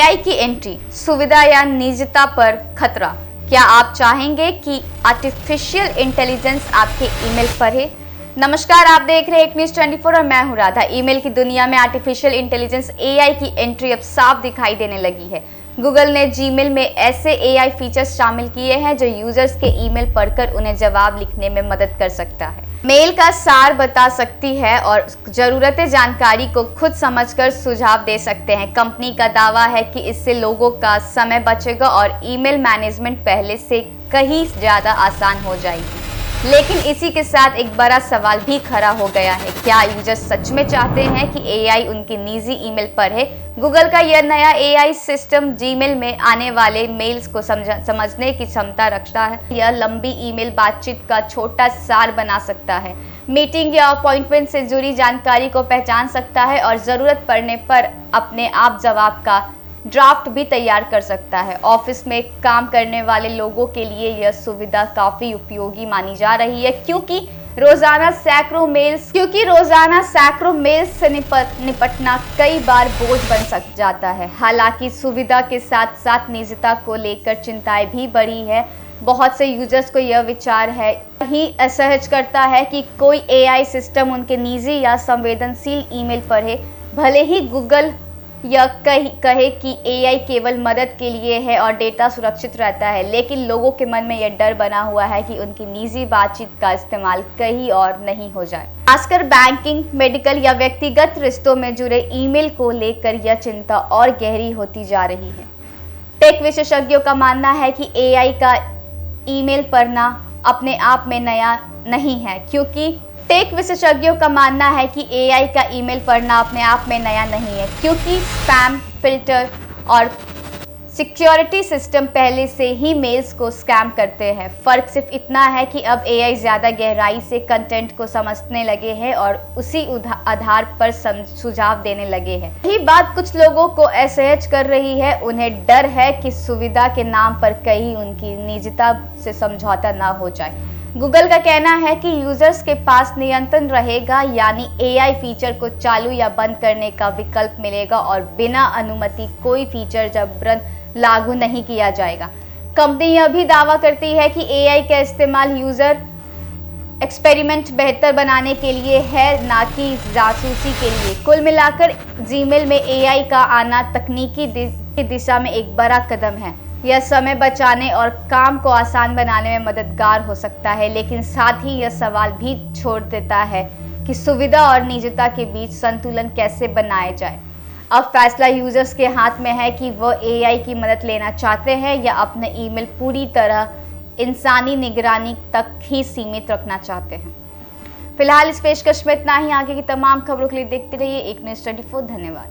AI की entry, सुविधा या निजता पर खतरा। क्या आप चाहेंगे कि आर्टिफिशियल इंटेलिजेंस आपके ईमेल पढ़े? नमस्कार, आप देख रहे हैं एक न्यूज़ 24 और मैं हूं राधा। ईमेल की दुनिया में आर्टिफिशियल इंटेलिजेंस एआई की एंट्री अब साफ दिखाई देने लगी है। गूगल ने जीमेल में ऐसे एआई फीचर्स शामिल किए हैं जो यूजर्स के ईमेल पढ़कर उन्हें जवाब लिखने में मदद कर सकता है, मेल का सार बता सकती है और जरूरत जानकारी को खुद समझकर सुझाव दे सकते हैं। कंपनी का दावा है कि इससे लोगों का समय बचेगा और ईमेल मैनेजमेंट पहले से कहीं ज्यादा आसान हो जाएगी। लेकिन इसी के साथ एक बड़ा सवाल भी खड़ा हो गया है, क्या यूजर्स सच में चाहते हैं कि एआई उनकी निजी ईमेल पढ़े? गूगल का यह नया एआई सिस्टम जीमेल में आने वाले मेल्स को समझने की क्षमता रखता है। यह लंबी ईमेल बातचीत का छोटा सार बना सकता है, मीटिंग या अपॉइंटमेंट से जुड़ी जानकारी को पहचान सकता है और ज़रूरत पड़ने पर अपने आप जवाब का ड्राफ्ट भी तैयार कर सकता है। ऑफिस में काम करने वाले लोगों के लिए यह सुविधा काफ़ी उपयोगी मानी जा रही है, क्योंकि रोजाना सैकड़ों मेल्स से निपटना कई बार बोझ बन जाता है। हालांकि सुविधा के साथ साथ निजता को लेकर चिंताएं भी बढ़ी है। बहुत से यूजर्स को यह विचार है ही असहज करता है कि कोई एआई सिस्टम उनके निजी या संवेदनशील ईमेल पढ़े। भले ही गूगल यह कहे कि एआई केवल मदद के लिए है और डेटा सुरक्षित रहता है, लेकिन लोगों के मन में यह डर बना हुआ है कि उनकी निजी बातचीत का इस्तेमाल कहीं और नहीं हो जाए। खासकर बैंकिंग, मेडिकल या व्यक्तिगत रिश्तों में जुड़े ईमेल को लेकर यह चिंता और गहरी होती जा रही है। टेक विशेषज्ञों का मानना है कि एआई का ईमेल पढ़ना अपने आप में नया नहीं है, क्योंकि स्पैम फिल्टर और सिक्योरिटी सिस्टम पहले से ही मेल्स को स्कैम करते हैं। फर्क सिर्फ इतना है कि अब एआई ज़्यादा गहराई से कंटेंट को समझने लगे हैं और उसी आधार पर सुझाव देने लगे हैं। यही बात कुछ लोगों को असहज कर रही है। उन्हें डर है कि सुविधा के नाम पर कहीं उनकी निजता से समझौता ना हो जाए। गूगल का कहना है कि यूजर्स के पास नियंत्रण रहेगा, यानी एआई फीचर को चालू या बंद करने का विकल्प मिलेगा और बिना अनुमति कोई फीचर जबरन लागू नहीं किया जाएगा। कंपनी यह भी दावा करती है कि एआई का इस्तेमाल यूजर एक्सपेरिमेंट बेहतर बनाने के लिए है, ना कि जासूसी के लिए। कुल मिलाकर जीमेल में एआई का आना तकनीकी दिशा में एक बड़ा कदम है। यह समय बचाने और काम को आसान बनाने में मददगार हो सकता है, लेकिन साथ ही यह सवाल भी छोड़ देता है कि सुविधा और निजता के बीच संतुलन कैसे बनाया जाए। अब फैसला यूजर्स के हाथ में है कि वह एआई की मदद लेना चाहते हैं या अपने ईमेल पूरी तरह इंसानी निगरानी तक ही सीमित रखना चाहते हैं। फिलहाल इस पेशकश में इतना ही। आगे की तमाम खबरों के लिए देखते रहिए एक न्यूज़ 24। धन्यवाद।